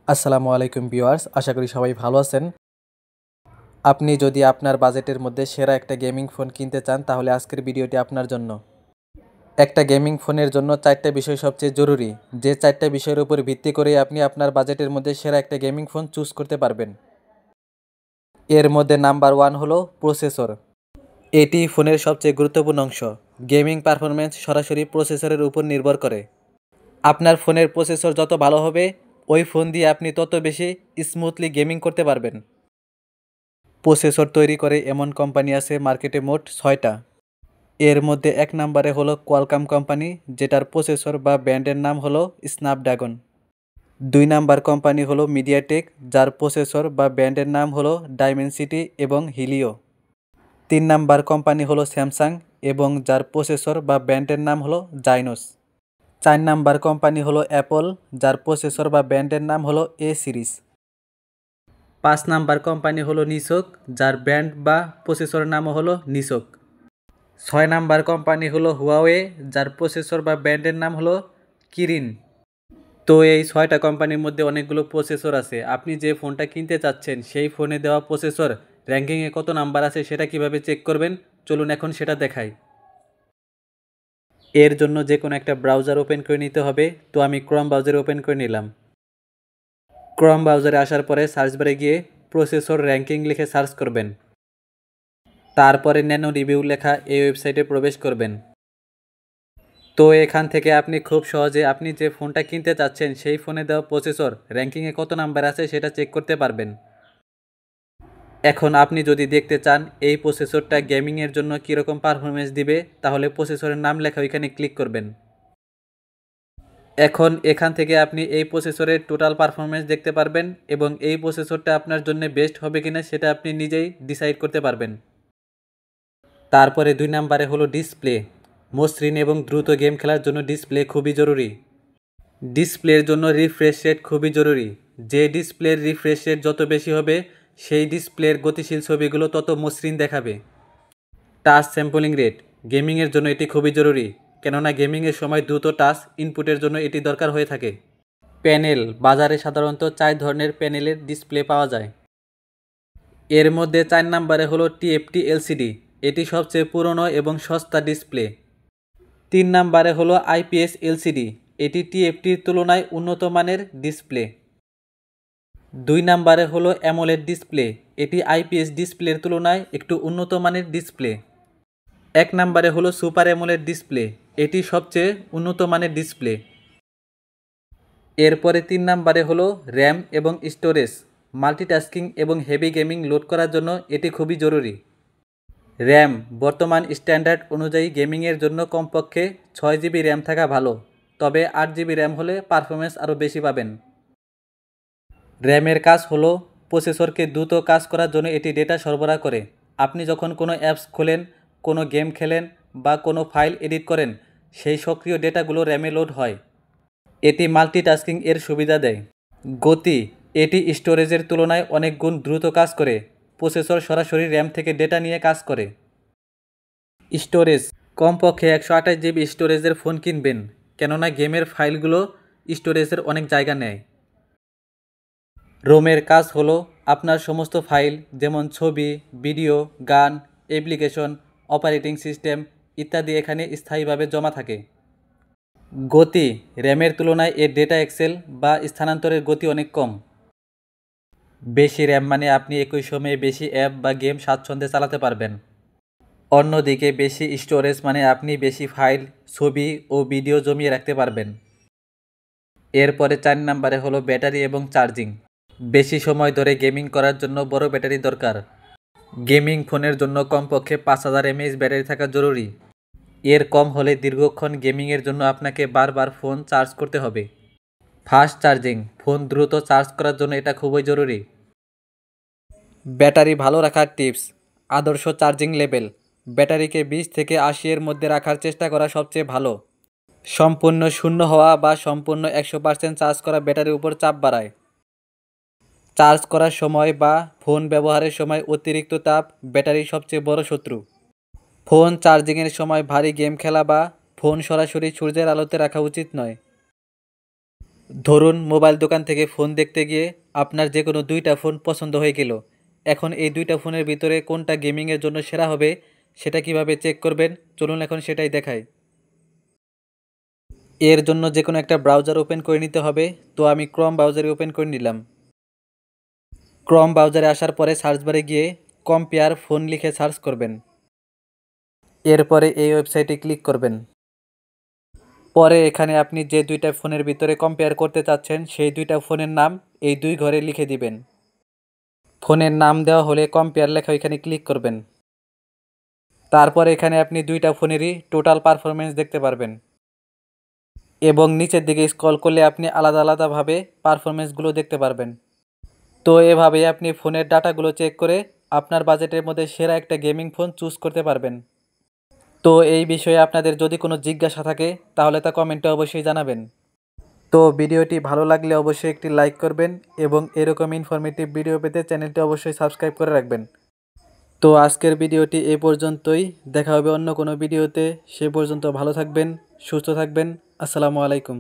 আসসালামু আলাইকুম ভিউয়ার্স, আশা করি সবাই ভালো আছেন। আপনি যদি আপনার বাজেটের মধ্যে সেরা একটা গেমিং ফোন কিনতে চান তাহলে আজকের ভিডিওটি আপনার জন্য। একটা গেমিং ফোনের জন্য 4টা বিষয় সবচেয়ে জরুরি, যে 4টা বিষয়ের উপর ভিত্তি করে আপনি আপনার বাজেটের মধ্যে সেরা একটা গেমিং ফোন চুজ করতে পারবেন। এর মধ্যে নাম্বার 1 হলো প্রসেসর। এটি ফোনের সবচেয়ে গুরুত্বপূর্ণ অংশ। গেমিং পারফরম্যান্স সরাসরি প্রসেসরের উপর নির্ভর করে। আপনার ফোনের প্রসেসর যত ভালো হবে, ওই ফোন দিয়ে আপনি তত বেশি স্মুথলি গেমিং করতে পারবেন। প্রসেসর তৈরি করে এমন কোম্পানি আছে মার্কেটে মোট 6টা। এর মধ্যে 1 নম্বরে হলো কোয়ালকম কোম্পানি, যেটার প্রসেসর বা ব্র্যান্ডের নাম হলো স্ন্যাপড্রাগন। 2 নাম্বার কোম্পানি হলো মিডিয়াটেক, যার প্রসেসর বা ব্র্যান্ডের নাম হলো ডাইমেনসিটি এবং হিলিও। 3 নাম্বার কোম্পানি হলো স্যামসাং এবং যার প্রসেসর বা ব্র্যান্ডের নাম হলো জাইনোস। 4 নাম্বার কোম্পানি হলো অ্যাপল, যার প্রসেসর বা ব্র্যান্ডের নাম হলো এ সিরিজ। 5 নাম্বার কোম্পানি হলো নিসোক, যার ব্র্যান্ড বা প্রসেসরের নামও হলো নিসোক। 6 নাম্বার কোম্পানি হলো হুয়াওয়ে, যার প্রসেসর বা ব্র্যান্ডের নাম হলো কিরিন। তো এই 6টা কোম্পানির মধ্যে অনেকগুলো প্রসেসর আছে। আপনি যে ফোনটা কিনতে চাচ্ছেন সেই ফোনে দেওয়া প্রসেসর র্যাঙ্কিংয়ে কত নাম্বার আছে সেটা কিভাবে চেক করবেন, চলুন এখন সেটা দেখাই। এর জন্য যে কোনো একটা ব্রাউজার ওপেন করে নিতে হবে। তো আমি ক্রোম ব্রাউজার ওপেন করে নিলাম। ক্রোম ব্রাউজারে আসার পরে সার্চ বারে গিয়ে প্রসেসর র্যাঙ্কিং লিখে সার্চ করবেন। তারপরে ন্যানো রিভিউ লেখা এই ওয়েবসাইটে প্রবেশ করবেন। তো এখান থেকে আপনি খুব সহজে আপনি যে ফোনটা কিনতে চাচ্ছেন সেই ফোনে দেওয়া প্রসেসর র্যাঙ্কিংয়ে কত নাম্বার আছে সেটা চেক করতে পারবেন। এখন আপনি যদি দেখতে চান এই প্রসেসরটা গেমিংয়ের জন্য কীরকম পারফরমেন্স দিবে, তাহলে প্রসেসরের নাম লেখা ওইখানে ক্লিক করবেন। এখন এখান থেকে আপনি এই প্রসেসরের টোটাল পারফরমেন্স দেখতে পারবেন এবং এই প্রসেসরটা আপনার জন্য বেস্ট হবে কিনা সেটা আপনি নিজেই ডিসাইড করতে পারবেন। তারপরে 2 নাম্বারে হলো ডিসপ্লে। মসৃণ এবং দ্রুত গেম খেলার জন্য ডিসপ্লে খুবই জরুরি। ডিসপ্লের জন্য রিফ্রেশ রেট খুবই জরুরি। যে ডিসপ্লের রিফ্রেশ রেট যত বেশি হবে সেই ডিসপ্লের গতিশীল ছবিগুলো তত মসৃণ দেখাবে। টাচ স্যাম্পলিং রেট, গেমিংয়ের জন্য এটি খুবই জরুরি, কেননা গেমিংয়ের সময় দ্রুত টাচ ইনপুটের জন্য এটি দরকার হয়ে থাকে। প্যানেল, বাজারে সাধারণত 4 ধরনের প্যানেলের ডিসপ্লে পাওয়া যায়। এর মধ্যে 4 নাম্বারে হলো টিএফটি এলসিডি, এটি সবচেয়ে পুরনো এবং সস্তা ডিসপ্লে। 3 নাম্বারে হলো আইপিএস এলসিডি, এটি টিএফটির তুলনায় উন্নত মানের ডিসপ্লে। 2 নাম্বারে হলো অ্যামোলেড ডিসপ্লে, এটি আইপিএস ডিসপ্লের তুলনায় একটু উন্নত মানের ডিসপ্লে। 1 নাম্বারে হলো সুপার অ্যামোলেড ডিসপ্লে, এটি সবচেয়ে উন্নত মানের ডিসপ্লে। এরপরে 3 নাম্বারে হলো র্যাম এবং স্টোরেজ, মাল্টিটাস্কিং এবং হেভি গেমিং লোড করার জন্য এটি খুবই জরুরি। র্যাম, বর্তমান স্ট্যান্ডার্ড অনুযায়ী গেমিংয়ের জন্য কমপক্ষে 6 জিবি র্যাম থাকা ভালো, তবে 8 জিবি র্যাম হলে পারফরমেন্স আরও বেশি পাবেন। র্যামের কাজ হলো প্রসেসরকে দ্রুত কাজ করার জন্য এটি ডেটা সরবরাহ করে। আপনি যখন কোনো অ্যাপস খোলেন, কোনো গেম খেলেন বা কোনো ফাইল এডিট করেন, সেই সক্রিয় ডেটাগুলো র্যামে লোড হয়। এটি মাল্টিটাস্কিং এর সুবিধা দেয়। গতি, এটি স্টোরেজের তুলনায় অনেক গুণ দ্রুত কাজ করে। প্রসেসর সরাসরি র্যাম থেকে ডেটা নিয়ে কাজ করে। স্টোরেজ, কমপক্ষে 128 জিবি স্টোরেজের ফোন কিনবেন, কেননা গেমের ফাইলগুলো স্টোরেজের অনেক জায়গা নেয়। রোমের কাজ হলো আপনার সমস্ত ফাইল, যেমন ছবি, ভিডিও, গান, অ্যাপ্লিকেশন, অপারেটিং সিস্টেম ইত্যাদি এখানে স্থায়ীভাবে জমা থাকে। গতি, র্যামের তুলনায় এর ডেটা এক্সেল বা স্থানান্তরের গতি অনেক কম। বেশি র্যাম মানে আপনি একই সময়ে বেশি অ্যাপ বা গেম স্বাচ্ছন্দ্যে চালাতে পারবেন। অন্যদিকে বেশি স্টোরেজ মানে আপনি বেশি ফাইল, ছবি ও ভিডিও জমিয়ে রাখতে পারবেন। এরপরে 4 নাম্বারে হলো ব্যাটারি এবং চার্জিং। বেশি সময় ধরে গেমিং করার জন্য বড় ব্যাটারি দরকার। গেমিং ফোনের জন্য কমপক্ষে 5000 এমএএইচ ব্যাটারি থাকা জরুরি। এর কম হলে দীর্ঘক্ষণ গেমিংয়ের জন্য আপনাকে বারবার ফোন চার্জ করতে হবে। ফাস্ট চার্জিং, ফোন দ্রুত চার্জ করার জন্য এটা খুবই জরুরি। ব্যাটারি ভালো রাখার টিপস। আদর্শ চার্জিং লেভেল, ব্যাটারিকে 20 থেকে 80 এর মধ্যে রাখার চেষ্টা করা সবচেয়ে ভালো। সম্পূর্ণ শূন্য হওয়া বা সম্পূর্ণ 100% চার্জ করা ব্যাটারির উপর চাপ বাড়ায়। চার্জ করার সময় বা ফোন ব্যবহারের সময় অতিরিক্ত তাপ ব্যাটারির সবচেয়ে বড় শত্রু। ফোন চার্জিংয়ের সময় ভারী গেম খেলা বা ফোন সরাসরি সূর্যের আলোতে রাখা উচিত নয়। ধরুন মোবাইল দোকান থেকে ফোন দেখতে গিয়ে আপনার যে কোনো দুইটা ফোন পছন্দ হয়ে গেল। এখন এই দুইটা ফোনের ভিতরে কোনটা গেমিংয়ের জন্য সেরা হবে সেটা কিভাবে চেক করবেন, চলুন এখন সেটাই দেখাই। এর জন্য যে কোনো একটা ব্রাউজার ওপেন করে নিতে হবে। তো আমি ক্রোম ব্রাউজারে ওপেন করে নিলাম। ক্রোম ব্রাউজারে আসার পরে সার্চ বারে গিয়ে কম্পেয়ার ফোন লিখে সার্চ করবেন। এরপরে এই ওয়েবসাইটে ক্লিক করবেন। পরে এখানে আপনি যে দুইটা ফোনের ভিতরে কম্পেয়ার করতে চাচ্ছেন সেই দুইটা ফোনের নাম এই দুই ঘরে লিখে দিবেন। ফোনের নাম দেওয়া হলে কম্পেয়ার লেখা এখানে ক্লিক করবেন। তারপর এখানে আপনি দুইটা ফোনেরই টোটাল পারফরমেন্স দেখতে পারবেন এবং নিচের দিকে স্ক্রল করলে আপনি আলাদা আলাদাভাবে পারফরমেন্সগুলো দেখতে পারবেন। তো এভাবেই আপনি ফোনের ডাটাগুলো চেক করে আপনার বাজেটের মধ্যে সেরা একটা গেমিং ফোন চুজ করতে পারবেন। তো এই বিষয়ে আপনাদের যদি কোনো জিজ্ঞাসা থাকে তাহলে তা কমেন্টে অবশ্যই জানাবেন। তো ভিডিওটি ভালো লাগলে অবশ্যই একটি লাইক করবেন এবং এরকম ইনফরমেটিভ ভিডিও পেতে চ্যানেলটি অবশ্যই সাবস্ক্রাইব করে রাখবেন। তো আজকের ভিডিওটি এই পর্যন্তই, দেখা হবে অন্য কোনো ভিডিওতে। সে পর্যন্ত ভালো থাকবেন, সুস্থ থাকবেন। আসসালামু আলাইকুম।